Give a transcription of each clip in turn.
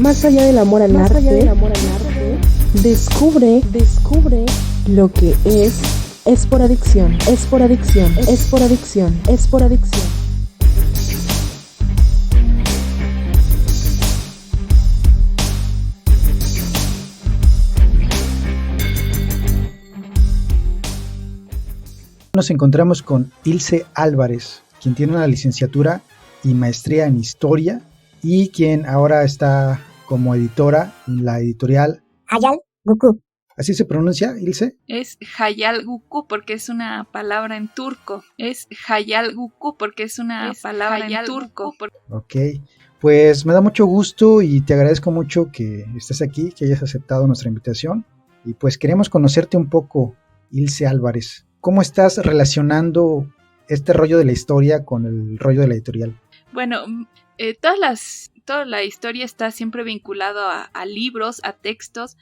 Más allá del amor al arte, descubre lo que es por adicción, es por adicción, es por adicción, es por adicción. Nos encontramos con Ilse Álvarez, quien tiene una licenciatura y maestría en historia y quien ahora está como editora en la editorial Hayal Gukü. ¿Así se pronuncia, Ilse? Es Hayal Gukü porque es una palabra en turco. Es Hayal Gukü porque es una palabra en turco. Ok, pues me da mucho gusto y te agradezco mucho que estés aquí, que hayas aceptado nuestra invitación. Y pues queremos conocerte un poco, Ilse Álvarez. ¿Cómo estás relacionando este rollo de la historia con el rollo de la editorial? Bueno, toda la historia está siempre vinculado a libros, a textos,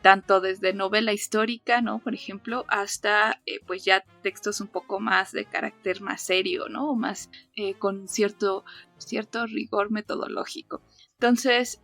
tanto desde novela histórica, ¿no? Por ejemplo, hasta pues ya textos un poco más de carácter más serio, ¿no? Más con cierto rigor metodológico. Entonces,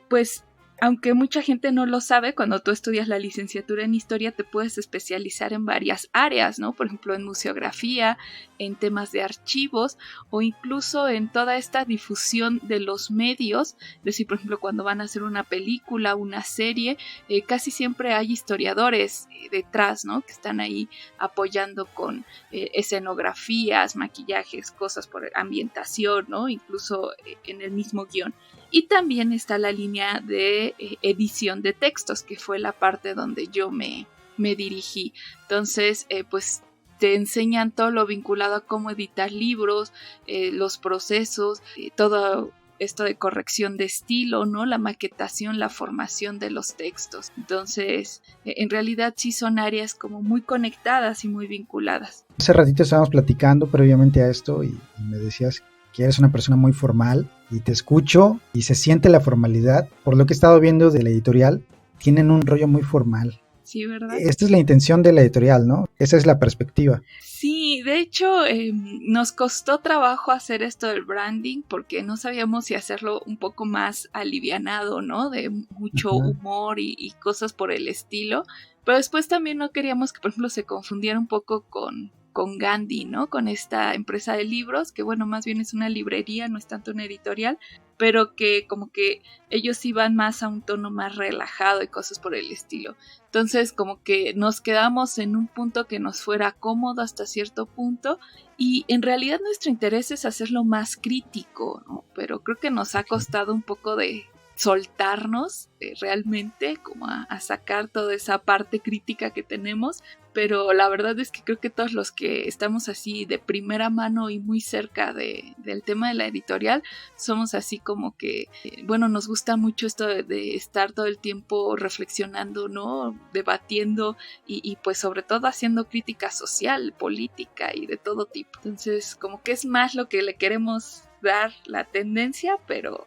pues aunque mucha gente no lo sabe, cuando tú estudias la licenciatura en historia te puedes especializar en varias áreas, ¿no? Por ejemplo, en museografía, en temas de archivos o incluso en toda esta difusión de los medios. Es decir, por ejemplo, cuando van a hacer una película, una serie, casi siempre hay historiadores detrás, ¿no? Que están ahí apoyando con escenografías, maquillajes, cosas por ambientación, ¿no? Incluso en el mismo guión. Y también está la línea de edición de textos, que fue la parte donde yo me dirigí. Entonces, pues te enseñan todo lo vinculado a cómo editar libros, los procesos, todo esto de corrección de estilo, ¿no? La maquetación, la formación de los textos. Entonces, en realidad sí son áreas como muy conectadas y muy vinculadas. Hace ratito estábamos platicando previamente a esto y me decías que eres una persona muy formal y te escucho y se siente la formalidad. Por lo que he estado viendo de la editorial, tienen un rollo muy formal. Sí, ¿verdad? Esta es la intención de la editorial, ¿no? Esa es la perspectiva. Sí, de hecho nos costó trabajo hacer esto del branding porque no sabíamos si hacerlo un poco más alivianado, ¿no? De mucho humor y cosas por el estilo. Pero después también no queríamos que, por ejemplo, se confundiera un poco con Gandhi, ¿no? Con esta empresa de libros, que bueno, más bien es una librería, no es tanto una editorial, pero que como que ellos iban más a un tono más relajado y cosas por el estilo. Entonces como que nos quedamos en un punto que nos fuera cómodo hasta cierto punto y en realidad nuestro interés es hacerlo más crítico, ¿no? Pero creo que nos ha costado un poco de soltarnos realmente como a sacar toda esa parte crítica que tenemos, pero la verdad es que creo que todos los que estamos así de primera mano y muy cerca del tema de la editorial somos así como que, bueno, nos gusta mucho esto de estar todo el tiempo reflexionando, ¿no? Debatiendo y pues sobre todo haciendo crítica social, política y de todo tipo. Entonces como que es más lo que le queremos dar la tendencia, pero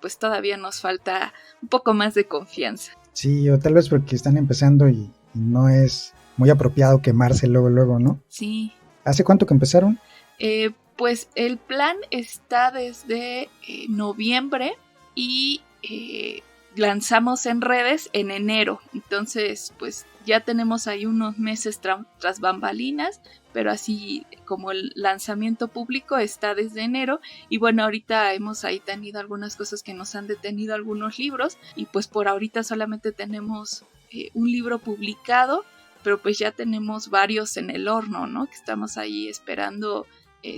pues todavía nos falta un poco más de confianza. Sí, o tal vez porque están empezando y no es muy apropiado quemarse luego, ¿no? Sí. ¿Hace cuánto que empezaron? Pues el plan está desde noviembre y lanzamos en redes en enero. Entonces, pues ya tenemos ahí unos meses tras bambalinas, pero así como el lanzamiento público está desde enero. Y bueno, ahorita hemos ahí tenido algunas cosas que nos han detenido algunos libros y pues por ahorita solamente tenemos un libro publicado, pero pues ya tenemos varios en el horno, ¿no? Que estamos ahí esperando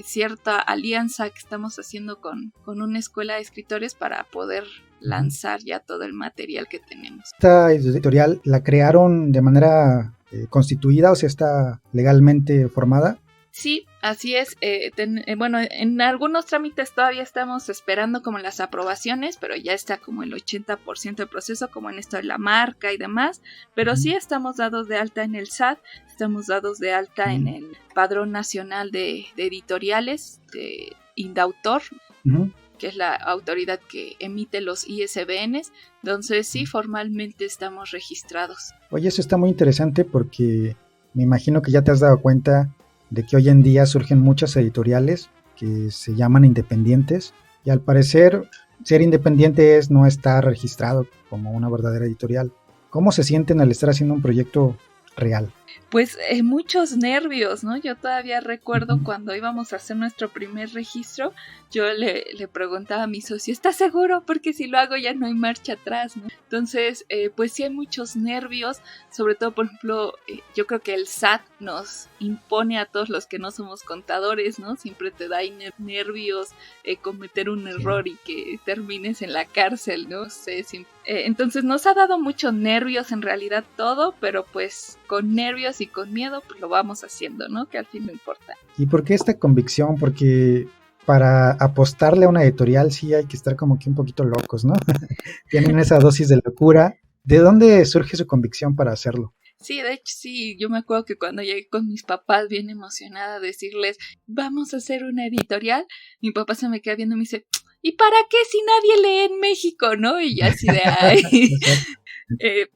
cierta alianza que estamos haciendo con una escuela de escritores para poder lanzar ya todo el material que tenemos. ¿Esta editorial la crearon de manera constituida, o sea, está legalmente formada? Sí, así es. Bueno, en algunos trámites todavía estamos esperando como las aprobaciones, pero ya está como el 80% del proceso, como en esto de la marca y demás. Pero sí estamos dados de alta en el SAT, estamos dados de alta en el Padrón Nacional de Editoriales, de Indautor, que es la autoridad que emite los ISBNs. Entonces sí, formalmente estamos registrados. Oye, eso está muy interesante porque me imagino que ya te has dado cuenta de que hoy en día surgen muchas editoriales que se llaman independientes y al parecer ser independiente es no estar registrado como una verdadera editorial. ¿Cómo se sienten al estar haciendo un proyecto real? Pues muchos nervios, ¿no? Yo todavía recuerdo cuando íbamos a hacer nuestro primer registro, yo le preguntaba a mi socio, ¿estás seguro? Porque si lo hago ya no hay marcha atrás, ¿no? Entonces, pues sí hay muchos nervios, sobre todo, por ejemplo, yo creo que el SAT nos impone a todos los que no somos contadores, ¿no? Siempre te da nervios cometer un error y que termines en la cárcel, ¿no? Entonces nos ha dado muchos nervios en realidad todo, pero pues con nervios y con miedo pues lo vamos haciendo, ¿no? Que al fin no importa. ¿Y por qué esta convicción? Porque para apostarle a una editorial sí hay que estar como que un poquito locos, ¿no? Tienen esa dosis de locura. ¿De dónde surge su convicción para hacerlo? Sí, de hecho sí, yo me acuerdo que cuando llegué con mis papás bien emocionada a decirles, vamos a hacer una editorial, mi papá se me queda viendo y me dice, ¿y para qué si nadie lee en México, no? Y yo así de, ay.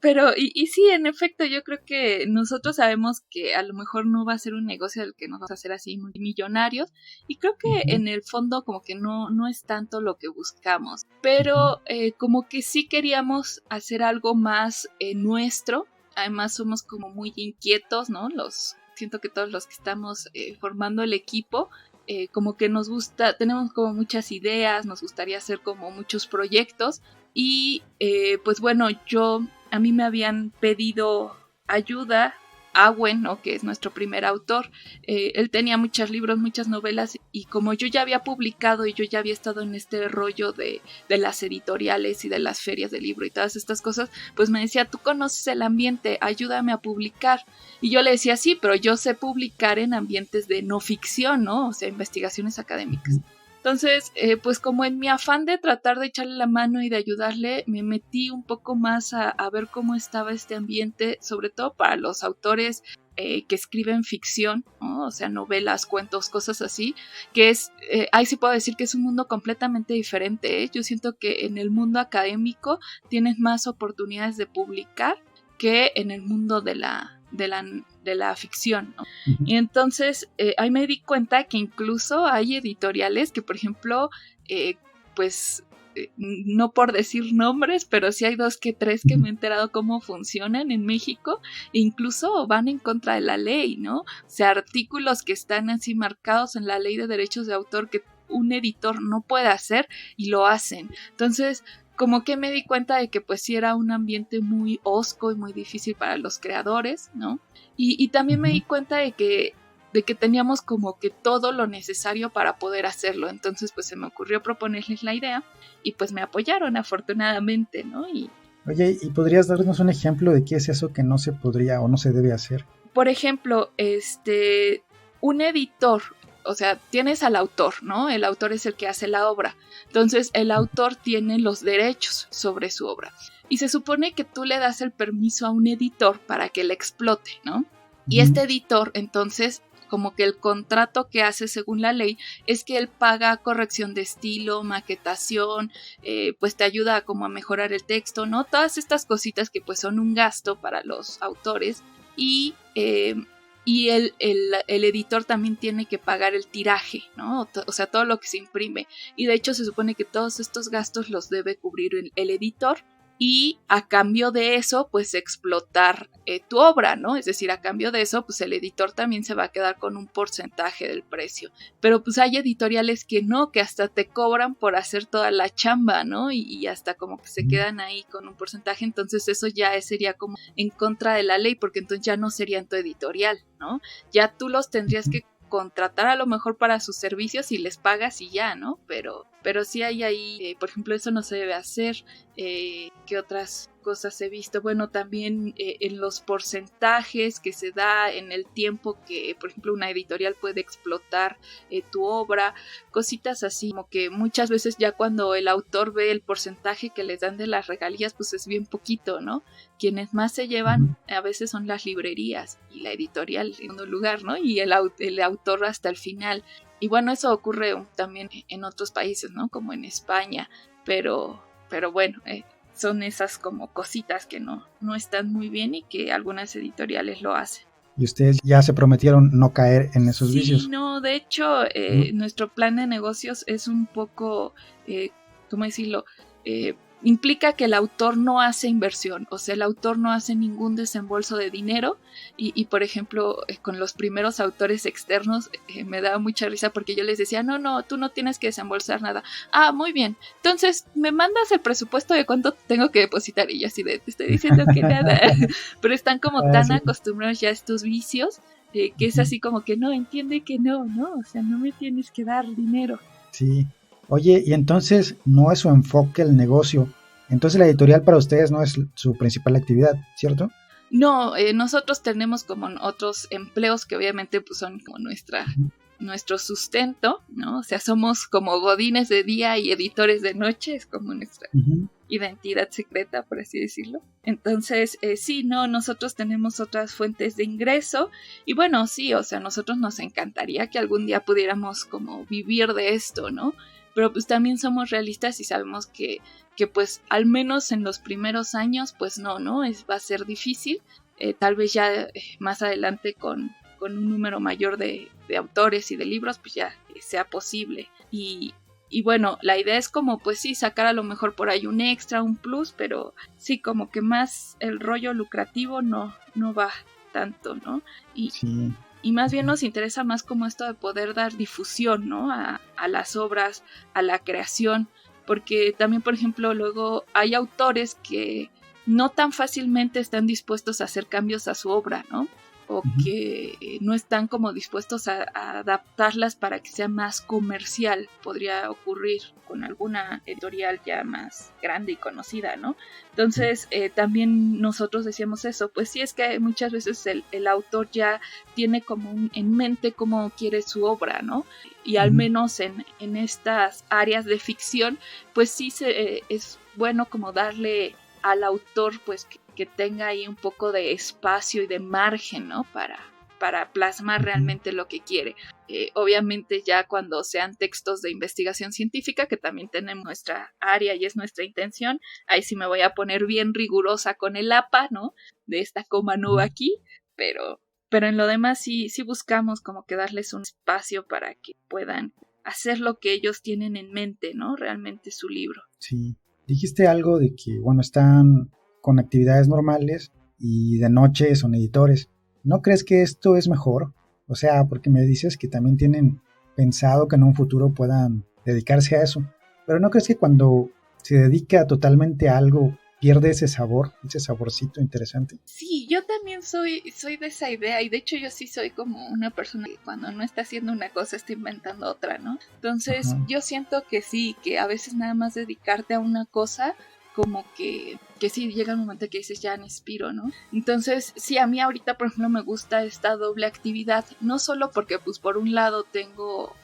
Pero, y sí, en efecto, yo creo que nosotros sabemos que a lo mejor no va a ser un negocio del que nos vamos a hacer así multimillonarios, y creo que en el fondo como que no es tanto lo que buscamos, pero como que sí queríamos hacer algo más nuestro. Además somos como muy inquietos, ¿no? Siento que todos los que estamos formando el equipo, como que nos gusta, tenemos como muchas ideas, nos gustaría hacer como muchos proyectos y pues bueno, a mí me habían pedido ayuda. Awen, ¿no? Que es nuestro primer autor, él tenía muchos libros, muchas novelas, y como yo ya había publicado y yo ya había estado en este rollo de las editoriales y de las ferias de libro y todas estas cosas, pues me decía, tú conoces el ambiente, ayúdame a publicar. Y yo le decía, sí, pero yo sé publicar en ambientes de no ficción, ¿no? O sea, investigaciones académicas. Entonces, pues como en mi afán de tratar de echarle la mano y de ayudarle, me metí un poco más a ver cómo estaba este ambiente, sobre todo para los autores que escriben ficción, ¿no? O sea, novelas, cuentos, cosas así, que es, ahí sí puedo decir que es un mundo completamente diferente, ¿eh? Yo siento que en el mundo académico tienes más oportunidades de publicar que en el mundo de la ficción, ¿no? Y entonces ahí me di cuenta que incluso hay editoriales que, por ejemplo, no por decir nombres, pero sí hay 2 que 3 que me he enterado cómo funcionan en México, e incluso van en contra de la ley, ¿no? O sea, artículos que están así marcados en la ley de derechos de autor que un editor no puede hacer y lo hacen. Entonces, como que me di cuenta de que pues sí era un ambiente muy hosco y muy difícil para los creadores, ¿no? Y también me di cuenta de que teníamos como que todo lo necesario para poder hacerlo. Entonces pues se me ocurrió proponerles la idea y pues me apoyaron afortunadamente, ¿no? Oye, ¿y podrías darnos un ejemplo de qué es eso que no se podría o no se debe hacer? Por ejemplo, un editor, o sea, tienes al autor, ¿no? El autor es el que hace la obra. Entonces, el autor tiene los derechos sobre su obra. Y se supone que tú le das el permiso a un editor para que la explote, ¿no? Y este editor, entonces, como que el contrato que hace según la ley es que él paga corrección de estilo, maquetación, pues te ayuda como a mejorar el texto, ¿no? Todas estas cositas que pues son un gasto para los autores y el editor también tiene que pagar el tiraje, ¿no? O sea, todo lo que se imprime. Y de hecho se supone que todos estos gastos los debe cubrir el editor y a cambio de eso, pues explotar tu obra, ¿no? Es decir, a cambio de eso, pues el editor también se va a quedar con un porcentaje del precio. Pero pues hay editoriales que no, que hasta te cobran por hacer toda la chamba, ¿no? Y hasta como que se quedan ahí con un porcentaje, entonces eso ya sería como en contra de la ley, porque entonces ya no serían tu editorial, ¿no? Ya tú los tendrías que contratar a lo mejor para sus servicios y les pagas y ya, ¿no? Pero sí hay ahí, por ejemplo, eso no se debe hacer. ¿Qué otras cosas he visto? Bueno, también en los porcentajes que se da, en el tiempo que, por ejemplo, una editorial puede explotar tu obra, cositas así, como que muchas veces ya cuando el autor ve el porcentaje que les dan de las regalías, pues es bien poquito, ¿no? Quienes más se llevan a veces son las librerías y la editorial en segundo lugar, ¿no? Y el autor hasta el final. Y bueno, eso ocurre también en otros países, ¿no? Como en España, pero bueno, son esas como cositas que no están muy bien y que algunas editoriales lo hacen. ¿Y ustedes ya se prometieron no caer en esos vicios? Sí, no, de hecho, nuestro plan de negocios es un poco ¿cómo decirlo? Implica que el autor no hace inversión, o sea, el autor no hace ningún desembolso de dinero y por ejemplo, con los primeros autores externos me daba mucha risa porque yo les decía, no, tú no tienes que desembolsar nada. Ah, muy bien, entonces me mandas el presupuesto de cuánto tengo que depositar y yo así de, te estoy diciendo que nada, pero están como tan acostumbrados ya a estos vicios que es así como que no, entiende que no, o sea, no me tienes que dar dinero. Sí. Oye, y entonces no es su enfoque el negocio. Entonces la editorial para ustedes no es su principal actividad, ¿cierto? No, nosotros tenemos como otros empleos que obviamente pues son como nuestro sustento, ¿no? O sea, somos como godines de día y editores de noche, es como nuestra identidad secreta, por así decirlo. Entonces, sí, no, nosotros tenemos otras fuentes de ingreso y bueno, sí, o sea, nosotros nos encantaría que algún día pudiéramos como vivir de esto, ¿no? Pero pues también somos realistas y sabemos que pues al menos en los primeros años pues no, va a ser difícil, tal vez ya más adelante con un número mayor de autores y de libros pues ya sea posible y bueno, la idea es como pues sí, sacar a lo mejor por ahí un extra, un plus, pero sí, como que más el rollo lucrativo no va tanto, ¿no? Sí. Y más bien nos interesa más como esto de poder dar difusión, ¿no? A las obras, a la creación, porque también, por ejemplo, luego hay autores que no tan fácilmente están dispuestos a hacer cambios a su obra, ¿no? O que no están como dispuestos a adaptarlas para que sea más comercial. Podría ocurrir con alguna editorial ya más grande y conocida, ¿no? Entonces, también nosotros decíamos eso, pues sí, es que muchas veces el autor ya tiene como en mente cómo quiere su obra, ¿no? Y al menos en estas áreas de ficción, pues sí es bueno como darle al autor pues que tenga ahí un poco de espacio y de margen, ¿no? Para plasmar realmente lo que quiere. Obviamente ya cuando sean textos de investigación científica, que también tenemos nuestra área y es nuestra intención, ahí sí me voy a poner bien rigurosa con el APA, ¿no? De esta coma no va aquí, pero en lo demás sí buscamos como que darles un espacio para que puedan hacer lo que ellos tienen en mente, ¿no? Realmente su libro. Sí. Dijiste algo de que, bueno, están con actividades normales y de noche son editores. ¿No crees que esto es mejor? O sea, porque me dices que también tienen pensado que en un futuro puedan dedicarse a eso. Pero ¿no crees que cuando se dedica totalmente a algo pierde ese sabor, ese saborcito interesante? Sí, yo también soy de esa idea y de hecho yo sí soy como una persona que cuando no está haciendo una cosa está inventando otra, ¿no? Entonces yo siento que sí, que a veces nada más dedicarte a una cosa como que sí llega el momento que dices ya me inspiro, ¿no? Entonces sí, a mí ahorita por ejemplo me gusta esta doble actividad, no solo porque pues por un lado tengo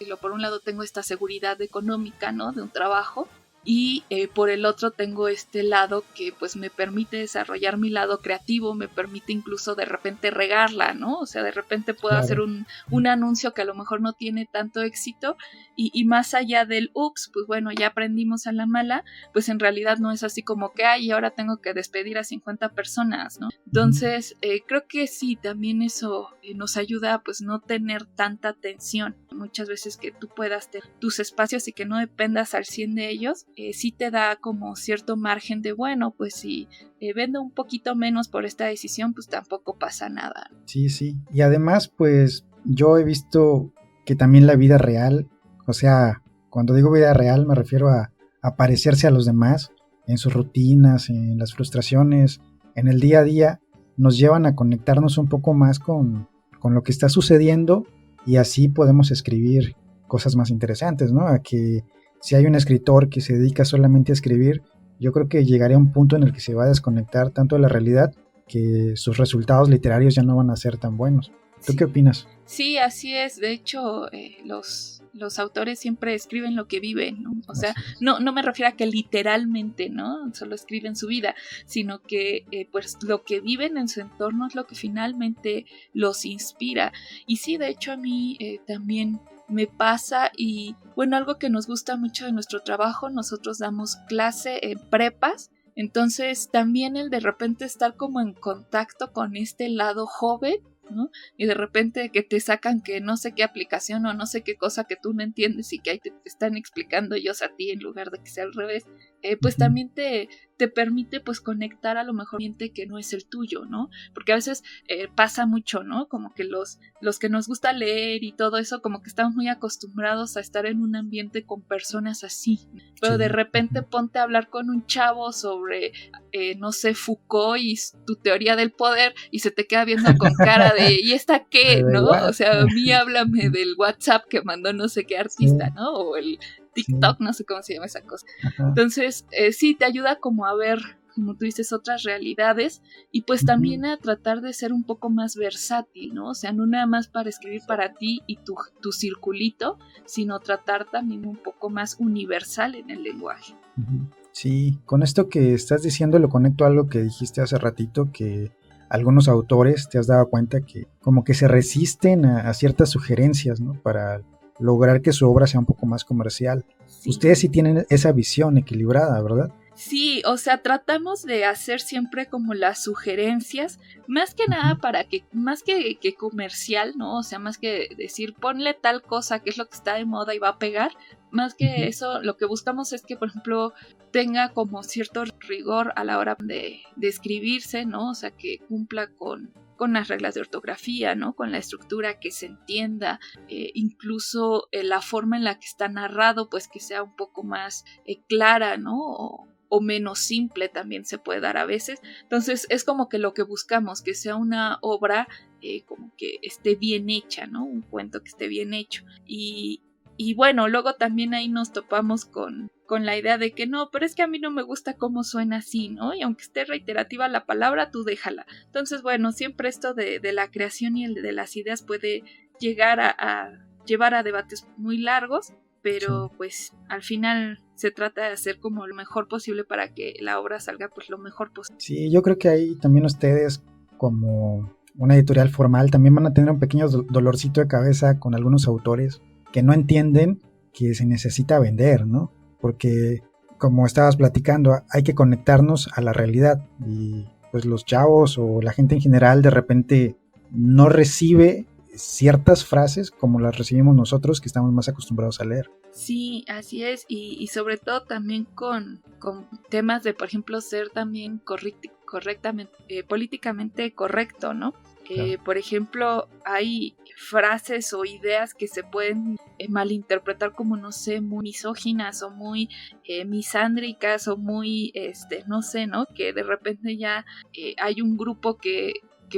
esta seguridad económica, ¿no? De un trabajo, y por el otro tengo este lado que pues me permite desarrollar mi lado creativo, me permite incluso de repente regarla, ¿no? O sea, de repente puedo hacer un anuncio que a lo mejor no tiene tanto éxito y más allá del ups, pues bueno, ya aprendimos a la mala, pues en realidad no es así como que ay, ahora tengo que despedir a 50 personas, ¿no? Entonces creo que sí, también eso nos ayuda a pues no tener tanta tensión. Muchas veces que tú puedas tener tus espacios y que no dependas al 100 de ellos, sí te da como cierto margen de bueno, pues si vendo un poquito menos por esta decisión, pues tampoco pasa nada. Sí, sí. Y además, pues yo he visto que también la vida real, o sea, cuando digo vida real me refiero a parecerse a los demás en sus rutinas, en las frustraciones, en el día a día, nos llevan a conectarnos un poco más con lo que está sucediendo y así podemos escribir cosas más interesantes, ¿no? A que si hay un escritor que se dedica solamente a escribir, yo creo que llegaría a un punto en el que se va a desconectar tanto de la realidad que sus resultados literarios ya no van a ser tan buenos. ¿Tú qué opinas? Sí, así es. De hecho, los autores siempre escriben lo que viven, ¿no? O sea, no me refiero a que literalmente, ¿no? Solo escriben su vida, sino que pues lo que viven en su entorno es lo que finalmente los inspira. Y sí, de hecho a mí también me pasa y bueno, algo que nos gusta mucho de nuestro trabajo, nosotros damos clase en prepas, entonces también el de repente estar como en contacto con este lado joven ¿no? Y de repente que te sacan que no sé qué aplicación o no sé qué cosa que tú no entiendes y que ahí te están explicando ellos a ti en lugar de que sea al revés, pues también te permite pues conectar a lo mejor gente que no es el tuyo, ¿no? Porque a veces pasa mucho, ¿no? Como que los que nos gusta leer y todo eso, como que estamos muy acostumbrados a estar en un ambiente con personas así, pero de repente ponte a hablar con un chavo sobre, no sé, Foucault y tu teoría del poder y se te queda viendo con cara de ¿y esta qué? ¿No? O sea, a mí háblame del WhatsApp que mandó no sé qué artista, ¿no? O el TikTok, no sé cómo se llama esa cosa. Entonces, sí, te ayuda como a ver, como tú dices, otras realidades y pues también a tratar de ser un poco más versátil, ¿no? O sea, no nada más para escribir para ti y tu circulito, sino tratar también un poco más universal en el lenguaje. Sí, con esto que estás diciendo lo conecto a algo que dijiste hace ratito, que algunos autores te has dado cuenta que como que se resisten a ciertas sugerencias, ¿no? Para lograr que su obra sea un poco más comercial. Sí. Ustedes sí tienen esa visión equilibrada, ¿verdad? Sí, o sea, tratamos de hacer siempre como las sugerencias, más que nada para que, más que comercial, ¿no? O sea, más que decir, ponle tal cosa que es lo que está de moda y va a pegar, más que eso, lo que buscamos es que, por ejemplo, tenga como cierto rigor a la hora de escribirse, ¿no? O sea, que cumpla con las reglas de ortografía, ¿no? Con la estructura, que se entienda, incluso la forma en la que está narrado, pues que sea un poco más clara, ¿no? O menos simple también se puede dar a veces. Entonces es como que lo que buscamos, que sea una obra como que esté bien hecha, ¿no? Un cuento que esté bien hecho. Y bueno, luego también ahí nos topamos con la idea de que no, pero es que a mí no me gusta cómo suena así, ¿no? Y aunque esté reiterativa la palabra, tú déjala. Entonces, bueno, siempre esto de la creación y el de las ideas puede llegar a llevar a debates muy largos, pero pues al final se trata de hacer como lo mejor posible para que la obra salga pues lo mejor posible. Sí, yo creo que ahí también ustedes, como una editorial formal, también van a tener un pequeño dolorcito de cabeza con algunos autores que no entienden que se necesita vender, ¿no? Porque, como estabas platicando, hay que conectarnos a la realidad y pues los chavos o la gente en general de repente no recibe ciertas frases como las recibimos nosotros, que estamos más acostumbrados a leer. Sí, así es, y sobre todo también con temas de, por ejemplo, ser también correctamente, políticamente correcto, ¿no? Claro. Por ejemplo, hay frases o ideas que se pueden malinterpretar como, no sé, muy misóginas o muy misándricas o muy, no sé, ¿no? Que de repente ya hay un grupo que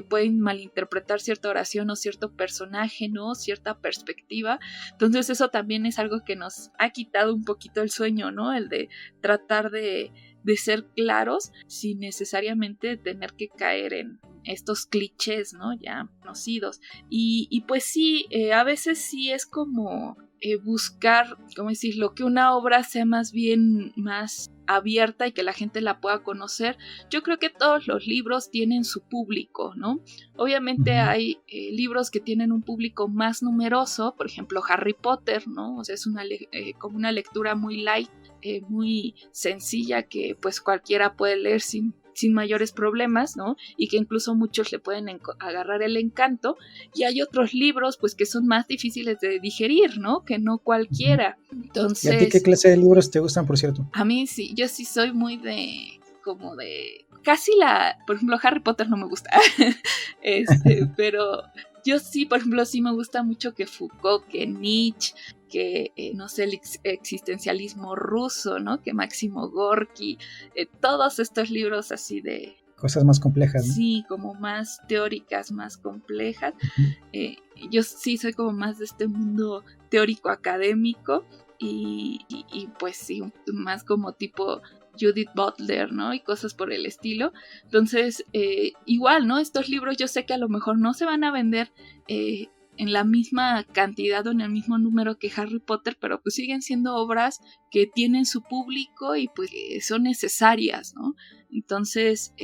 pueden malinterpretar cierta oración o cierto personaje, ¿no? Cierta perspectiva. Entonces eso también es algo que nos ha quitado un poquito el sueño, ¿no? El de tratar de ser claros sin necesariamente tener que caer en estos clichés, ¿no? Ya conocidos. Y pues sí, a veces sí es como buscar, ¿cómo decirlo? Que una obra sea más bien más abierta y que la gente la pueda conocer. Yo creo que todos los libros tienen su público, ¿no? Obviamente hay libros que tienen un público más numeroso, por ejemplo Harry Potter, ¿no? O sea, es como una lectura muy light, muy sencilla que pues cualquiera puede leer sin mayores problemas, ¿no? Y que incluso muchos le pueden agarrar el encanto. Y hay otros libros, pues, que son más difíciles de digerir, ¿no? Que no cualquiera. Entonces, ¿y a ti qué clase de libros te gustan, por cierto? A mí sí, yo sí soy muy como de casi por ejemplo, Harry Potter no me gusta, pero yo sí, por ejemplo, sí me gusta mucho que Foucault, que Nietzsche, que, no sé, el existencialismo ruso, ¿no? Que Máximo Gorki, todos estos libros así de cosas más complejas, ¿no? Sí, como más teóricas, más complejas. Yo sí soy como más de este mundo teórico académico y pues sí, más como tipo Judith Butler, ¿no? Y cosas por el estilo. Entonces, igual, ¿no? Estos libros yo sé que a lo mejor no se van a vender en la misma cantidad o en el mismo número que Harry Potter, pero pues siguen siendo obras que tienen su público y pues son necesarias, ¿no? Entonces,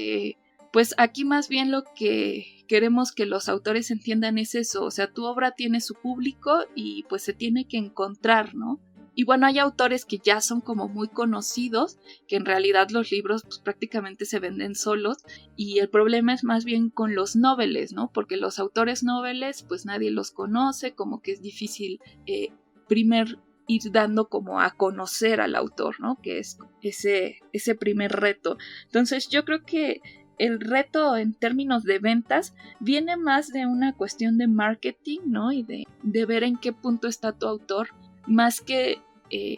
pues aquí más bien lo que queremos que los autores entiendan es eso, o sea, tu obra tiene su público y pues se tiene que encontrar, ¿no? Y bueno, hay autores que ya son como muy conocidos, que en realidad los libros pues, prácticamente se venden solos, y el problema es más bien con los noveles, ¿no? Porque los autores noveles pues nadie los conoce, como que es difícil ir dando como a conocer al autor, ¿no? Que es ese primer reto. Entonces yo creo que el reto en términos de ventas viene más de una cuestión de marketing, ¿no? Y de ver en qué punto está tu autor, más que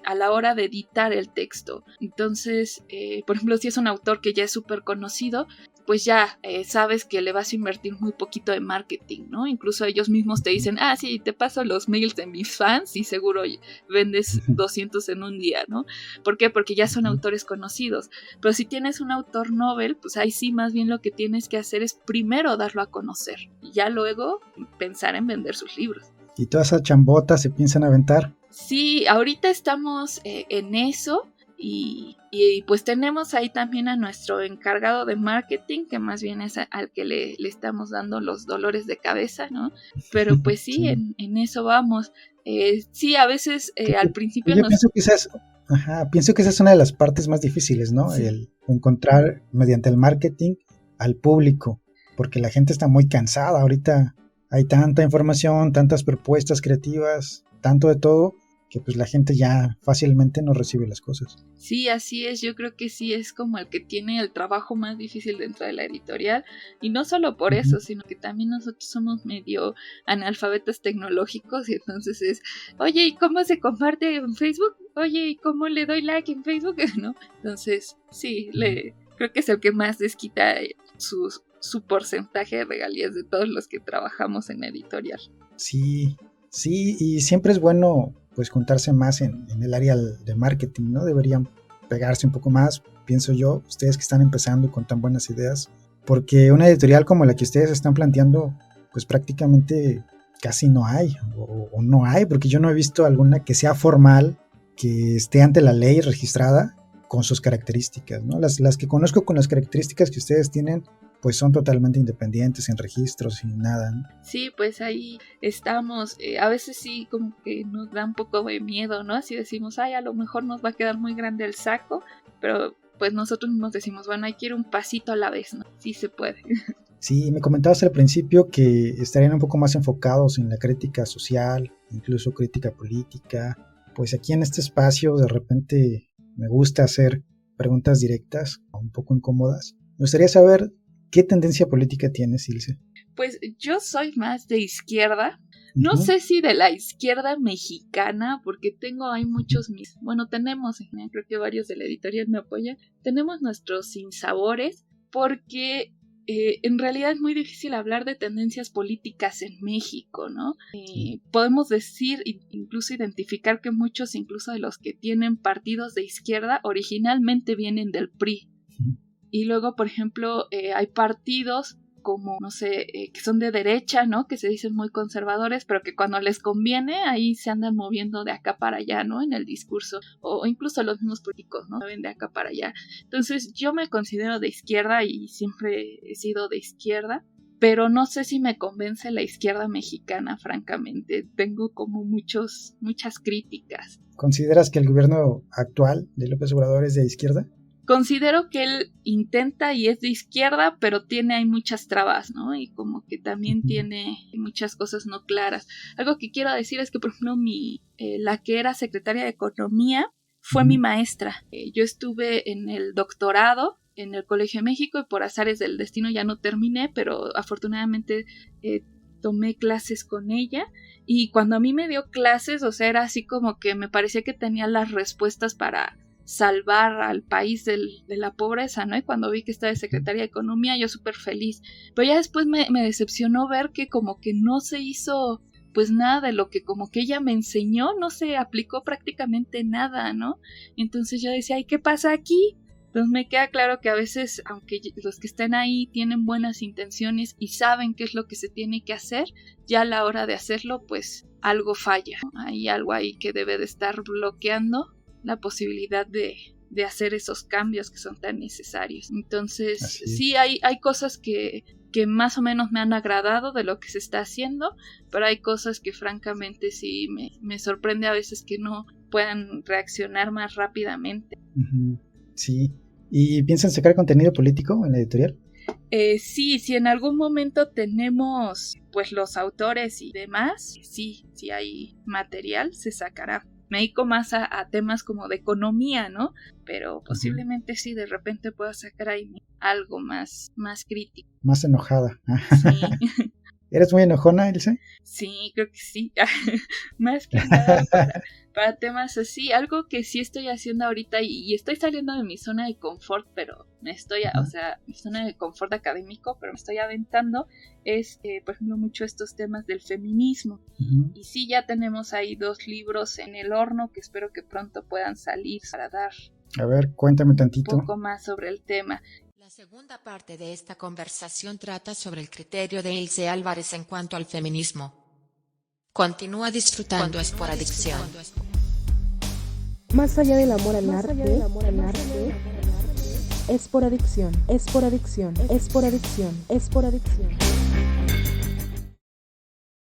a la hora de editar el texto. Entonces, por ejemplo, si es un autor que ya es súper conocido, pues ya sabes que le vas a invertir muy poquito de marketing, ¿no? Incluso ellos mismos te dicen, sí, te paso los mails de mis fans y seguro vendes 200 en un día, ¿no? ¿Por qué? Porque ya son autores conocidos. Pero si tienes un autor novel, pues ahí sí más bien lo que tienes que hacer es primero darlo a conocer y ya luego pensar en vender sus libros. ¿Y toda esa chambota se piensan aventar? Sí, ahorita estamos en eso. Y pues tenemos ahí también a nuestro encargado de marketing, que más bien es al que le estamos dando los dolores de cabeza, ¿no? Pero pues sí. En eso vamos. Sí, a veces al principio pienso que esa es una de las partes más difíciles, ¿no? Sí. El encontrar mediante el marketing al público, porque la gente está muy cansada. Ahorita hay tanta información, tantas propuestas creativas, tanto de todo, que pues la gente ya fácilmente no recibe las cosas. Sí, así es, yo creo que sí es como el que tiene el trabajo más difícil dentro de la editorial, y no solo por eso, sino que también nosotros somos medio analfabetos tecnológicos, y entonces es, oye, ¿y cómo se comparte en Facebook? Oye, ¿y cómo le doy like en Facebook? ¿No? Entonces, sí, creo que es el que más desquita su porcentaje de regalías de todos los que trabajamos en editorial. Sí, y siempre es bueno pues juntarse más en el área de marketing, ¿no? Deberían pegarse un poco más, pienso yo, ustedes que están empezando con tan buenas ideas, porque una editorial como la que ustedes están planteando, pues prácticamente casi no hay, o no hay, porque yo no he visto alguna que sea formal, que esté ante la ley registrada con sus características, ¿no? Las que conozco con las características que ustedes tienen, pues son totalmente independientes, sin registros, sin nada, ¿no? Sí, pues ahí estamos. A veces sí como que nos da un poco de miedo, ¿no? Así decimos, a lo mejor nos va a quedar muy grande el saco, pero pues nosotros mismos decimos, bueno, hay que ir un pasito a la vez, ¿no? Sí se puede. Sí, me comentabas al principio que estarían un poco más enfocados en la crítica social, incluso crítica política. Pues aquí en este espacio de repente me gusta hacer preguntas directas, un poco incómodas. Me gustaría saber ¿qué tendencia política tienes, Ilse? Pues yo soy más de izquierda. No sé si de la izquierda mexicana, porque hay muchos tenemos, creo que varios de la editorial me apoyan, tenemos nuestros sinsabores, porque en realidad es muy difícil hablar de tendencias políticas en México, ¿no? Podemos decir, incluso identificar que muchos, incluso de los que tienen partidos de izquierda, originalmente vienen del PRI. Y luego, por ejemplo, hay partidos como, no sé, que son de derecha, ¿no? Que se dicen muy conservadores, pero que cuando les conviene, ahí se andan moviendo de acá para allá, ¿no? En el discurso. O incluso los mismos políticos, ¿no? Mueven de acá para allá. Entonces, yo me considero de izquierda y siempre he sido de izquierda, pero no sé si me convence la izquierda mexicana, francamente. Tengo como muchas críticas. ¿Consideras que el gobierno actual de López Obrador es de izquierda? Considero que él intenta y es de izquierda, pero hay muchas trabas, ¿no? Y como que también tiene muchas cosas no claras. Algo que quiero decir es que, por ejemplo, la que era secretaria de Economía fue mi maestra. Yo estuve en el doctorado en el Colegio de México y por azares del destino ya no terminé, pero afortunadamente tomé clases con ella. Y cuando a mí me dio clases, o sea, era así como que me parecía que tenía las respuestas para salvar al país de la pobreza, ¿no? Y cuando vi que estaba de secretaria de Economía, yo súper feliz. Pero ya después me decepcionó ver que como que no se hizo pues nada de lo que como que ella me enseñó, no se aplicó prácticamente nada, ¿no? Entonces yo decía, ¿y qué pasa aquí? Entonces me queda claro que a veces, aunque los que estén ahí tienen buenas intenciones y saben qué es lo que se tiene que hacer, ya a la hora de hacerlo, pues algo falla, ¿no? Hay algo ahí que debe de estar bloqueando la posibilidad de hacer esos cambios que son tan necesarios. Entonces, sí, hay cosas que más o menos me han agradado de lo que se está haciendo, pero hay cosas que francamente sí me sorprende a veces que no puedan reaccionar más rápidamente. Uh-huh. Sí. ¿Y piensan sacar contenido político en la editorial? Sí, si en algún momento tenemos pues los autores y demás, sí hay material, se sacará. Me dedico más a temas como de economía, ¿no? Pero posiblemente sí, de repente pueda sacar ahí algo más crítico. Más enojada. Sí. ¿Eres muy enojona, Ilse? Sí, creo que sí. Más que nada para temas así. Algo que sí estoy haciendo ahorita y estoy saliendo de mi zona de confort, pero mi zona de confort académico, pero me estoy aventando, es, por ejemplo, mucho estos temas del feminismo. Uh-huh. Y sí, ya tenemos ahí 2 libros en el horno que espero que pronto puedan salir para dar. A ver, cuéntame tantito. Un poco más sobre el tema. La segunda parte de esta conversación trata sobre el criterio de Ilse Álvarez en cuanto al feminismo. Continúa disfrutando Es por Adicción. Más allá del amor al arte, es por adicción, es por adicción, es por adicción, es por adicción.